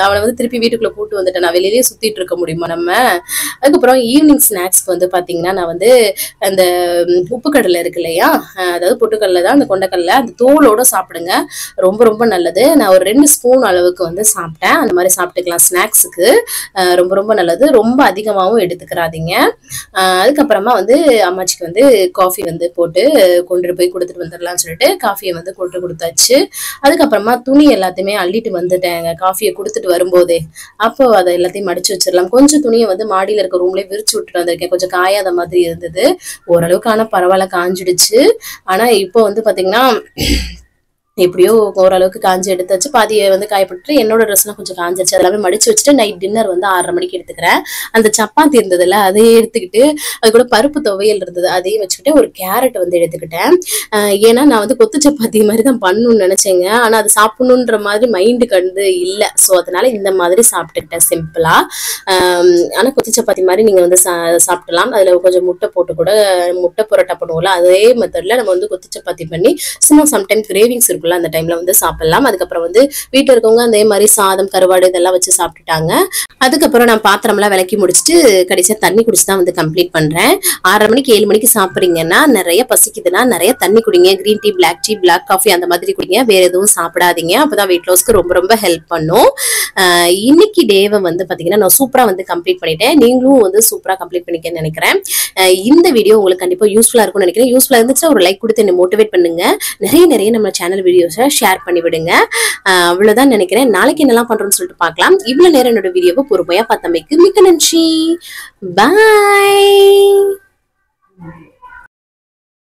அவனை வந்து திருப்பி வீட்டுக்குள்ள கூட்டு வந்துட்டேன். நான் வெளியிலேயே சுத்திட்டு இருக்க முடியுமா நம்ம. அதுக்கப்புறம் ஈவினிங் ஸ்நாக்ஸ்க்கு வந்து பாத்தீங்கன்னா நான் வந்து அந்த உப்பு கடலை இருக்கு இல்லையா, அதாவது பொட்டுக்கடலை தான், அந்த கொண்டைக்கடலை அந்த தோலோட சாப்பிடுங்க, ரொம்ப ரொம்ப நல்லது. நான் ஒரு 2 ஸ்பூன் அளவுக்கு வந்து சாப்பிட்டேன். அந்த மாதிரி சாப்பிட்டுக்கலாம் ஸ்நாக்ஸுக்கு, ரொம்ப ரொம்ப நல்லது. ரொம்ப அதிகமாகவும் எடுத்துக்கிறாதீங்க. அதுக்கப்புறமா வந்து அம்மாச்சிக்கு வந்து காஃபி வந்து போட்டு கொண்டு போய் கொடுத்துட்டு வந்துடலாம்னு சொல்லிட்டு காஃபியை வந்து கொண்டு கொடுத்தாச்சு. அதுக்கப்புறமா துணி எல்லாத்தையுமே அள்ளிட்டு வந்துட்டேங்க காஃபியை கொடுத்துட்டு வரும்போதே. அப்போ அதை எல்லாத்தையும் மடிச்சு வச்சிடலாம். கொஞ்சம் துணியை வந்து மாடியில இருக்க ரூம்லயே விரிச்சு விட்டுட்டு வந்திருக்கேன், கொஞ்சம் காயாத மாதிரி இருந்தது. ஓரளவுக்கு ஆனா பரவாயில்ல, காஞ்சிடுச்சு. ஆனா இப்போ வந்து பாத்தீங்கன்னா எப்படியோ ஓரளவுக்கு காஞ்சி எடுத்தாச்சு. பாதியை வந்து காயப்பட்டு என்னோட ட்ரெஸ்லாம் கொஞ்சம் காஞ்சிருச்சு, அதெல்லாமே மடிச்சு வச்சுட்டு நைட் டின்னர் வந்து 6:30 மணிக்கு எடுத்துக்கிறேன். அந்த சப்பாத்தி இருந்ததுல அதையே எடுத்துக்கிட்டு, அது கூட பருப்பு துவையல் இருந்தது அதையும் வச்சுக்கிட்டு ஒரு கேரட் வந்து எடுத்துக்கிட்டேன். ஏன்னா நான் வந்து கொத்து சப்பாத்தி மாதிரி தான் பண்ணணும்னு நினைச்சேங்க, ஆனா அது சாப்பிடணுன்ற மாதிரி மைண்டுக்கு வந்து இல்லை. ஸோ அதனால இந்த மாதிரி சாப்பிட்டுக்கிட்டேன் சிம்பிளா. ஆனா கொத்து சப்பாத்தி மாதிரி நீங்க வந்து சாப்பிடலாம். அதுல கொஞ்சம் முட்டை போட்டு கூட முட்டை பரோட்டா பண்ணுவோம்ல, அதே மெத்தட்ல நம்ம வந்து கொத்து சப்பாத்தி பண்ணி சும்மா சம்டைம் கிரேவிங்ஸ் இருக்கும் அந்த டைம்ல வந்து சாப்பிடலாம். அதுக்கப்புறம் வந்து வீட்டுல இருக்கவங்க அதே மாதிரி சாதம் கருவாடு இதெல்லாம் வச்சு சாப்பிட்டுட்டாங்க. அதுக்கப்புறம் நான் பாத்திரம்லாம் விளக்கி முடிச்சுட்டு கடைசியா தண்ணி குடிச்சுதான் வந்து கம்ப்ளீட் பண்றேன். 6:30 மணிக்கு 7 மணிக்கு சாப்பிடுறீங்கன்னா நிறைய பசிக்குதுன்னா நிறைய தண்ணி குடிங்க, green tea, black tea, black coffee அந்த மாதிரி குடிங்க, வேற எதுவும் சாப்பிடாதீங்க. அப்பதான் வெயிட் லாஸ்க்கு ரொம்ப ரொம்ப ஹெல்ப் பண்ணும். இன்னைக்கு டேவை வந்து பாத்தீங்கன்னா நான் சூப்பரா வந்து கம்ப்ளீட் பண்ணிட்டேன். நீங்களும் வந்து சூப்பரா கம்ப்ளீட் பண்ணிக்கன்னு நினைக்கிறேன். இந்த வீடியோ உங்களுக்கு கண்டிப்பா யூஸ்ஃபுல்லா இருக்கும்னு நினைக்கிறேன். யூஸ்ஃபுல்லா இருந்துச்சுன்னா ஒரு லைக் கொடுத்து என்ன மோட்டிவேட் பண்ணுங்க. நிறைய நம்ம சேனல் வீடியோஸை ஷேர் பண்ணி விடுங்க. அவ்வளவுதான் நினைக்கிறேன். நாளைக்கு என்னெல்லாம் பண்றோம்னு சொல்லிட்டு பார்க்கலாம். இவ்வளவு நேரம் என்னோட வீடியோவை பொறுமையா பார்த்தமைக்கு மிக்க நன்றி. பாய்.